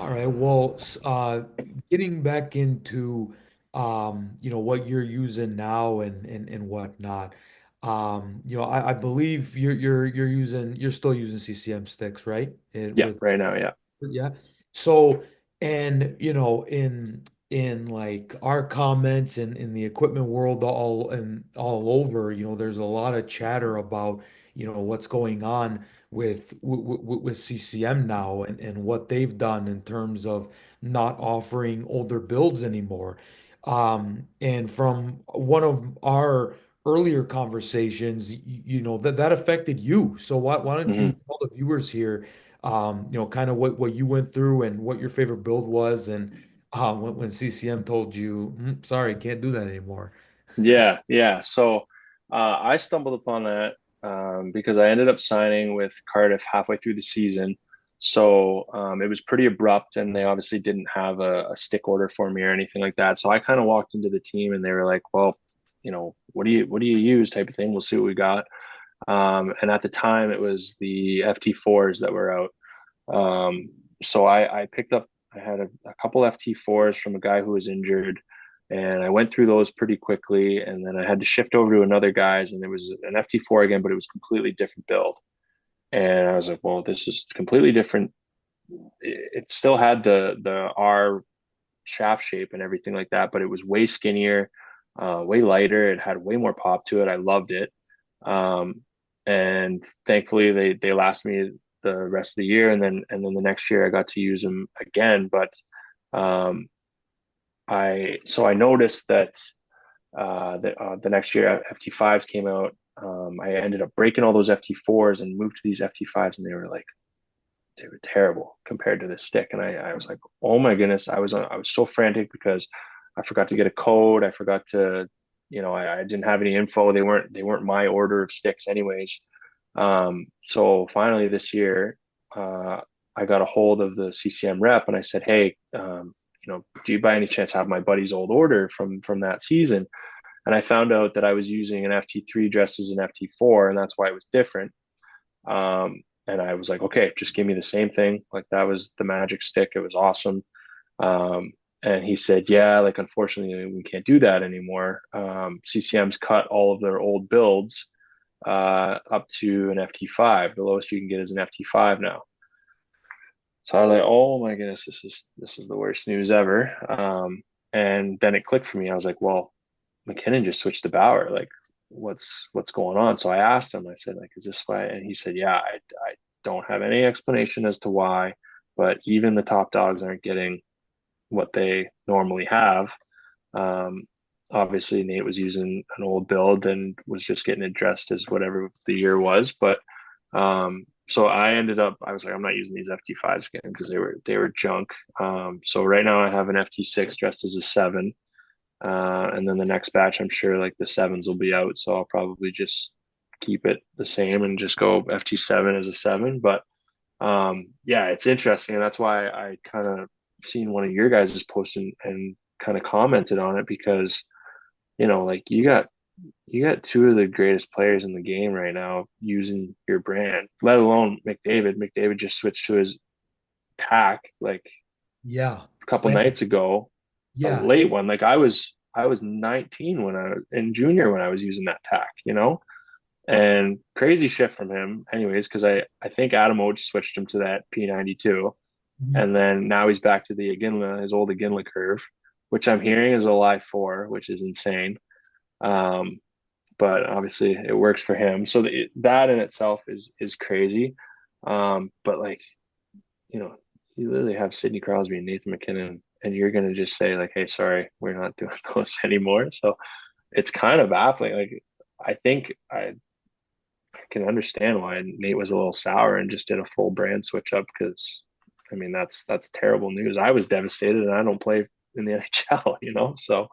All right. Well, getting back into what you're using now and whatnot. I believe you're still using CCM sticks, right? And Yeah, with right now, yeah. yeah. So, and in like our comments and in the equipment world all over, there's a lot of chatter about, what's going on with CCM now and what they've done in terms of not offering older builds anymore. And from one of our earlier conversations, that affected you. So why don't you hmm tell the viewers here kind of what you went through and what your favorite build was, and when CCM told you, sorry, can't do that anymore." Yeah, yeah. So I stumbled upon that because I ended up signing with Cardiff halfway through the season. So it was pretty abrupt, and they obviously didn't have a stick order for me or anything like that. So I kind of walked into the team, and they were like, "Well, what do you use?" type of thing. We'll see what we got. And at the time, it was the FT4s that were out. So I picked up, I had a couple FT4s from a guy who was injured, and I went through those pretty quickly. And then I had to shift over to another guy's, and it was an FT4 again, but it was completely different build. And I was like, well, this is completely different. It still had the R shaft shape and everything like that, but it was way skinnier, way lighter. It had way more pop to it. I loved it. Um, and thankfully they lasted me the rest of the year, and then the next year I got to use them again. But um, I noticed that the next year FT5s came out. I ended up breaking all those FT4s and moved to these FT5s, and they were terrible compared to this stick. And I was like, oh my goodness, I was so frantic because I forgot to get a code. I forgot to, I didn't have any info. They weren't my order of sticks anyways. So finally this year, I got a hold of the CCM rep and I said, hey, do you by any chance have my buddy's old order from that season? And I found out that I was using an FT3 dressed as an FT4, and that's why it was different. And I was like, okay, just give me the same thing. Like that was the magic stick. It was awesome. Um, and he said, yeah, like unfortunately we can't do that anymore. CCM's cut all of their old builds up to an FT5. The lowest you can get is an FT5 now. So I was like, oh my goodness, this is the worst news ever. And then it clicked for me. I was like, well, McKinnon just switched to Bauer. Like, what's going on? So I asked him. I said, like, is this why? And he said, yeah, I don't have any explanation as to why, but even the top dogs aren't getting what they normally have. Um, Obviously, Nate was using an old build and was just getting it dressed as whatever the year was. But so I ended up, I was like, I'm not using these FT5s again because they were junk. So right now I have an FT6 dressed as a seven. And then the next batch, I'm sure like the sevens will be out. So I'll probably just keep it the same and just go FT7 as a seven. But yeah, it's interesting. And that's why I kind of seen one of your guys' posts and kind of commented on it because, like you got two of the greatest players in the game right now using your brand, let alone McDavid. McDavid just switched to his tack like Yeah. a couple And nights ago, a yeah, late one. Like I was 19 when I was in junior when I was using that tack. And crazy shift from him, anyways, because I think Adam Oates switched him to that P92, mhm. and then now he's back to the Iginla, his old Iginla curve, which I'm hearing is a Live 4, which is insane. Um, but obviously it works for him. So that in itself is crazy. But like you know, you literally have Sidney Crosby and Nathan McKinnon, and you're gonna just say like, "Hey, sorry, we're not doing those anymore." So it's kind of baffling. Like, I think I can understand why Nate was a little sour and just did a full brand switch up because, I mean, that's terrible news. I was devastated, and I don't play in the NHL. So